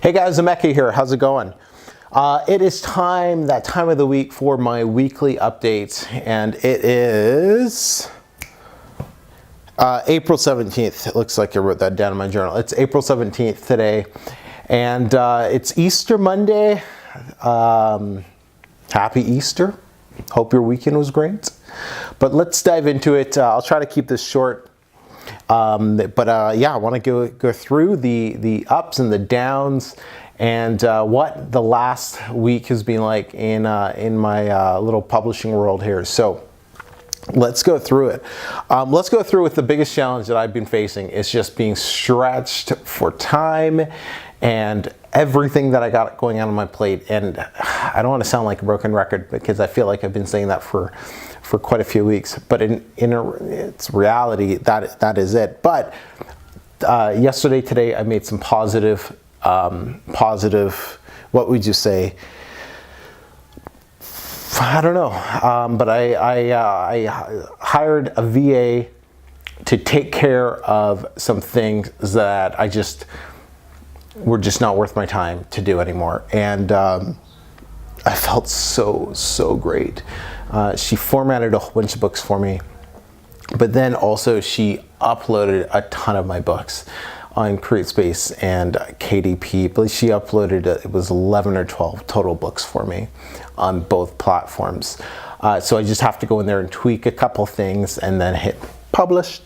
Hey guys, Emeka here. How's it going? It is that time of the week for my weekly updates, and it is April 17th. It looks like I wrote that down in my journal. It's April 17th today, and it's Easter Monday. Happy Easter. Hope your weekend was great. But let's dive into it. I'll try to keep this short. Yeah, I want to go through the ups and the downs and what the last week has been like in my little publishing world here. So let's go through it. Let's go through with the biggest challenge that I've been facing. It's just being stretched for time and everything that I got going on my plate. And I don't want to sound like a broken record because I feel like I've been saying that for quite a few weeks, but it's reality, that is it. But today, I made some positive, what would you say? I don't know, but I hired a VA to take care of some things that were just not worth my time to do anymore. And I felt so great. She formatted a whole bunch of books for me, but then also she uploaded a ton of my books on CreateSpace and KDP. But she uploaded, it was 11 or 12 total books for me on both platforms. So I just have to go in there and tweak a couple things and then hit publish,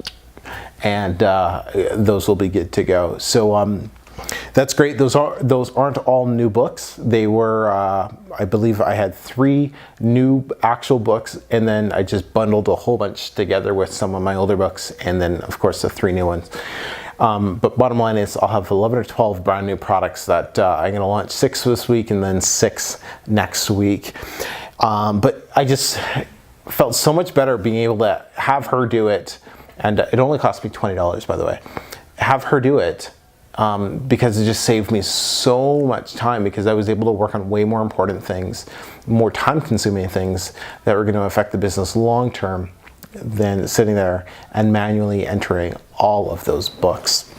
and those will be good to go. So that's great. Those aren't all new books. They were, I believe I had 3 new actual books, and then I just bundled a whole bunch together with some of my older books, and then of course the 3 new ones. But bottom line is I'll have 11 or 12 brand new products that I'm going to launch, 6 this week and then 6 next week. But I just felt so much better being able to have her do it, and it only cost me $20, by the way. Have her do it. Because it just saved me so much time, because I was able to work on way more important things, more time-consuming things that were going to affect the business long-term than sitting there and manually entering all of those books.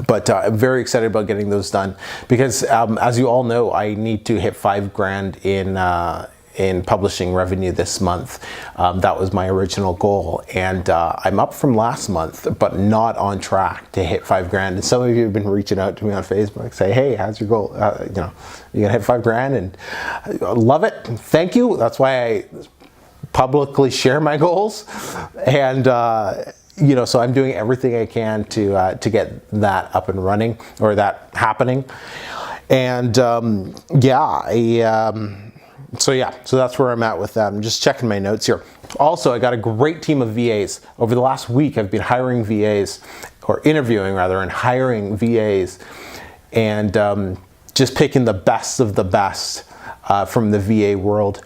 But I'm very excited about getting those done because, as you all know, I need to hit $5,000 in publishing revenue this month. That was my original goal, and I'm up from last month, but not on track to hit $5,000. And some of you have been reaching out to me on Facebook, say, "Hey, how's your goal? You gonna hit $5,000?" And I love it. Thank you. That's why I publicly share my goals, and so I'm doing everything I can to get that up and running, or that happening. And so that's where I'm at with that. I'm just checking my notes here. Also, I got a great team of VAs. Over the last week, I've been hiring VAs, or interviewing rather, and hiring VAs, and just picking the best of the best from the VA world.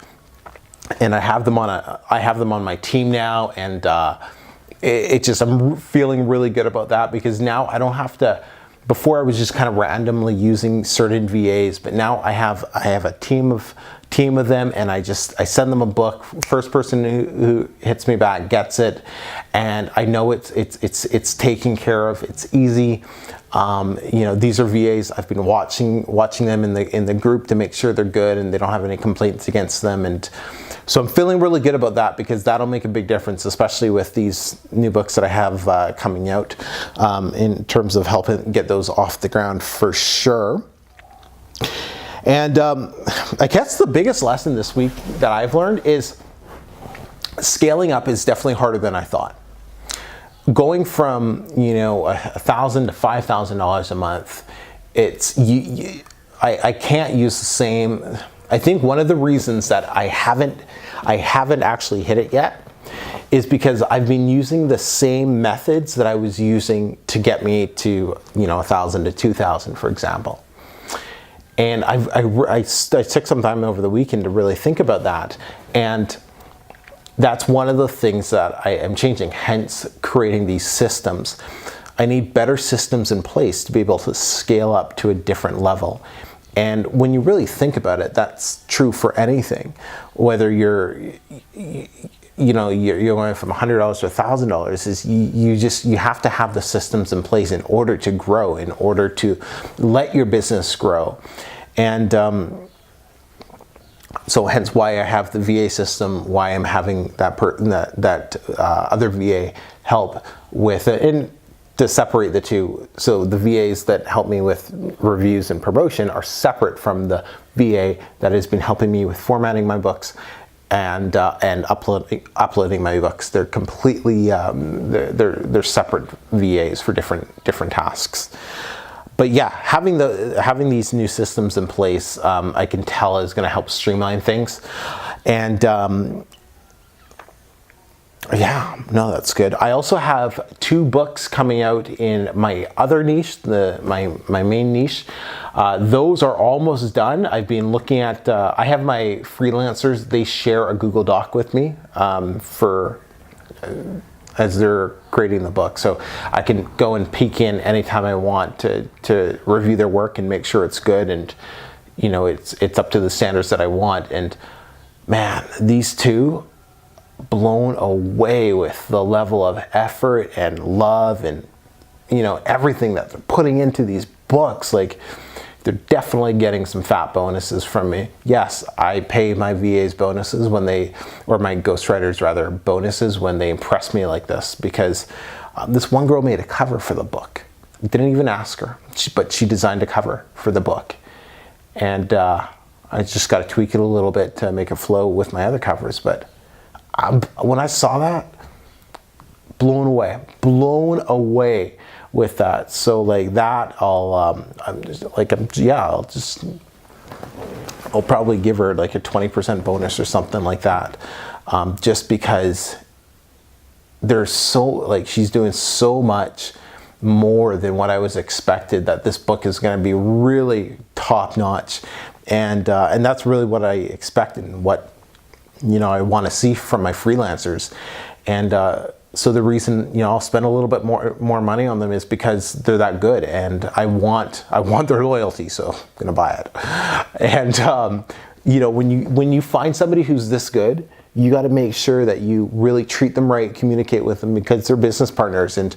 And I have them on my team now, and I'm feeling really good about that, because now I don't have to. Before I was just kind of randomly using certain VAs, but now I have a team of them, and I send them a book. First person who hits me back gets it, and I know it's taken care of. It's easy. These are VAs. I've been watching them in the group to make sure they're good and they don't have any complaints against them, and so I'm feeling really good about that, because that'll make a big difference, especially with these new books that I have coming out, in terms of helping get those off the ground for sure. And I guess the biggest lesson this week that I've learned is scaling up is definitely harder than I thought. Going from $1,000 to $5,000 a month, I can't use the same. I think one of the reasons that I haven't actually hit it yet is because I've been using the same methods that I was using to get me to $1,000 to $2,000, for example. And I took some time over the weekend to really think about that, and that's one of the things that I am changing, hence creating these systems. I need better systems in place to be able to scale up to a different level. And when you really think about it, that's true for anything. Whether you're you're going from $100 to $1,000 is you have to have the systems in place in order to grow, in order to let your business grow. And so hence why I have the VA system, why I'm having that other VA help with it, and to separate the two. So the VAs that help me with reviews and promotion are separate from the VA that has been helping me with formatting my books and uploading my books. They're completely they're separate VAs for different tasks. But yeah, having these new systems in place, I can tell is going to help streamline things. And yeah, no, that's good. I also have 2 books coming out in my other niche, my main niche. Those are almost done. I've been looking at, I have my freelancers, they share a Google Doc with me as they're creating the book. So I can go and peek in anytime I want to review their work and make sure it's good and it's up to the standards that I want. And man, these 2, blown away with the level of effort and love and everything that they're putting into these books. Like, they're definitely getting some fat bonuses from me. Yes, I pay my VAs bonuses when or my ghostwriters rather, bonuses when they impress me like this, because this one girl made a cover for the book. Didn't even ask her, but she designed a cover for the book. And I just got to tweak it a little bit to make it flow with my other covers. But when I saw that, blown away with that. So like that, I'll probably give her like a 20% bonus or something like that, just because she's doing so much more than what I was expected, that this book is going to be really top notch, and that's really what I expected and what I want to see from my freelancers. And so the reason I'll spend a little bit more money on them is because they're that good, and I want their loyalty, so I'm gonna buy it. And when you find somebody who's this good, you got to make sure that you really treat them right, communicate with them, because they're business partners. And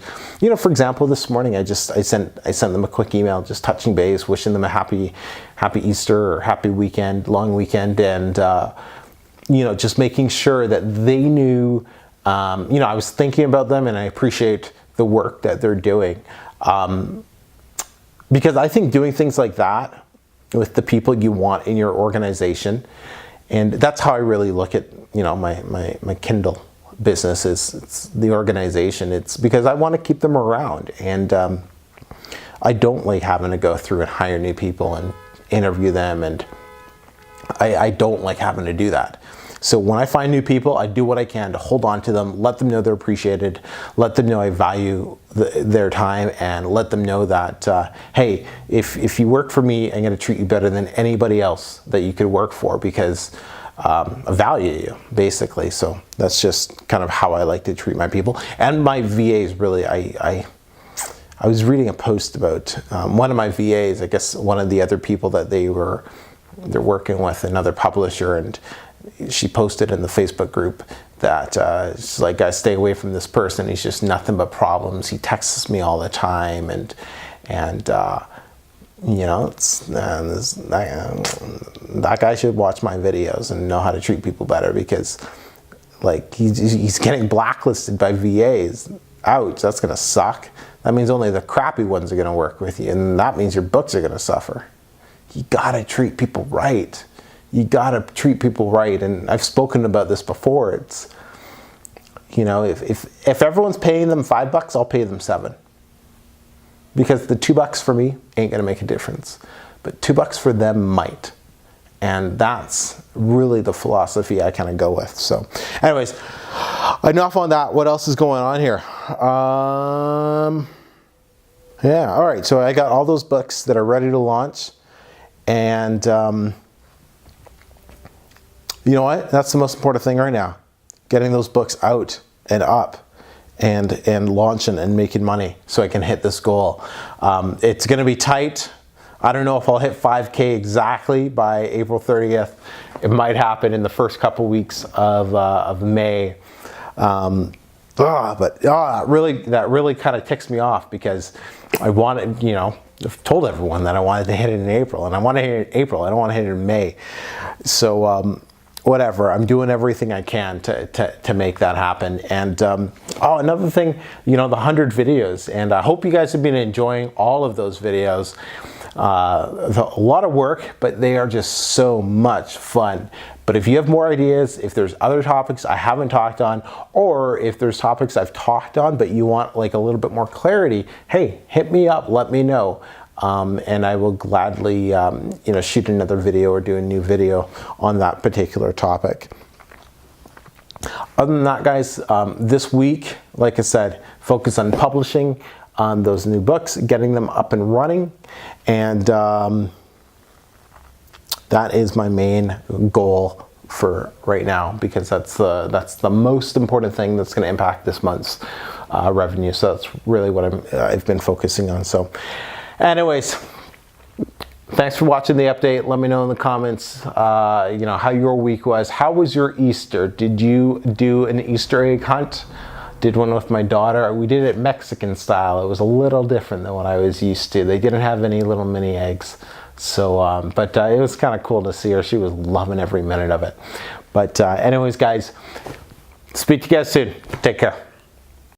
for example, this morning I sent them a quick email, just touching base, wishing them a happy Easter or happy weekend, long weekend, and just making sure that they knew, I was thinking about them, and I appreciate the work that they're doing. Because I think doing things like that with the people you want in your organization, and that's how I really look at, my Kindle business it's the organization. It's because I want to keep them around, and I don't like having to go through and hire new people and interview them, and I don't like having to do that. So when I find new people, I do what I can to hold on to them, let them know they're appreciated, let them know I value their time, and let them know that, hey, if you work for me, I'm going to treat you better than anybody else that you could work for, because I value you, basically. So that's just kind of how I like to treat my people. And my VAs, really, I was reading a post about one of my VAs, I guess one of the other people that they're working with, another publisher, and she posted in the Facebook group that she's like, guys, stay away from this person. He's just nothing but problems. He texts me all the time, and that guy should watch my videos and know how to treat people better, because like he's getting blacklisted by VAs. Ouch, that's gonna suck. That means only the crappy ones are gonna work with you, and that means your books are gonna suffer. You gotta treat people right. You gotta treat people right, and I've spoken about this before. It's, if everyone's paying them $5, I'll pay them $7, because the $2 for me ain't gonna make a difference, but $2 for them might, and that's really the philosophy I kind of go with. So, anyways, enough on that. What else is going on here? Yeah, all right. So I got all those books that are ready to launch, and you know what? That's the most important thing right now. Getting those books out and up and launching and making money so I can hit this goal. It's going to be tight. I don't know if I'll hit 5K exactly by April 30th. It might happen in the first couple weeks of May. That really kind of ticks me off, because I wanted, you know, I've told everyone that I wanted to hit it in April, and I want to hit it in April. I don't want to hit it in May. So whatever, I'm doing everything I can to make that happen. And another thing, you know, the 100 videos, and I hope you guys have been enjoying all of those videos. A lot of work, but they are just so much fun. But if you have more ideas, if there's other topics I haven't talked on, or if there's topics I've talked on but you want like a little bit more clarity, hey, hit me up, let me know. And I will gladly you know, shoot another video or do a new video on that particular topic. Other than that, guys, this week, like I said, focus on publishing on those new books, getting them up and running, and that is my main goal for right now, because that's the most important thing that's going to impact this month's revenue. So that's really what I've been focusing on. So anyways, thanks for watching the update. Let me know in the comments, you know, how your week was. How was your Easter? Did you do an Easter egg hunt? Did one with my daughter. We did it Mexican style. It was a little different than what I was used to. They didn't have any little mini eggs. So, but it was kind of cool to see her. She was loving every minute of it. But anyways, guys, speak to you guys soon. Take care.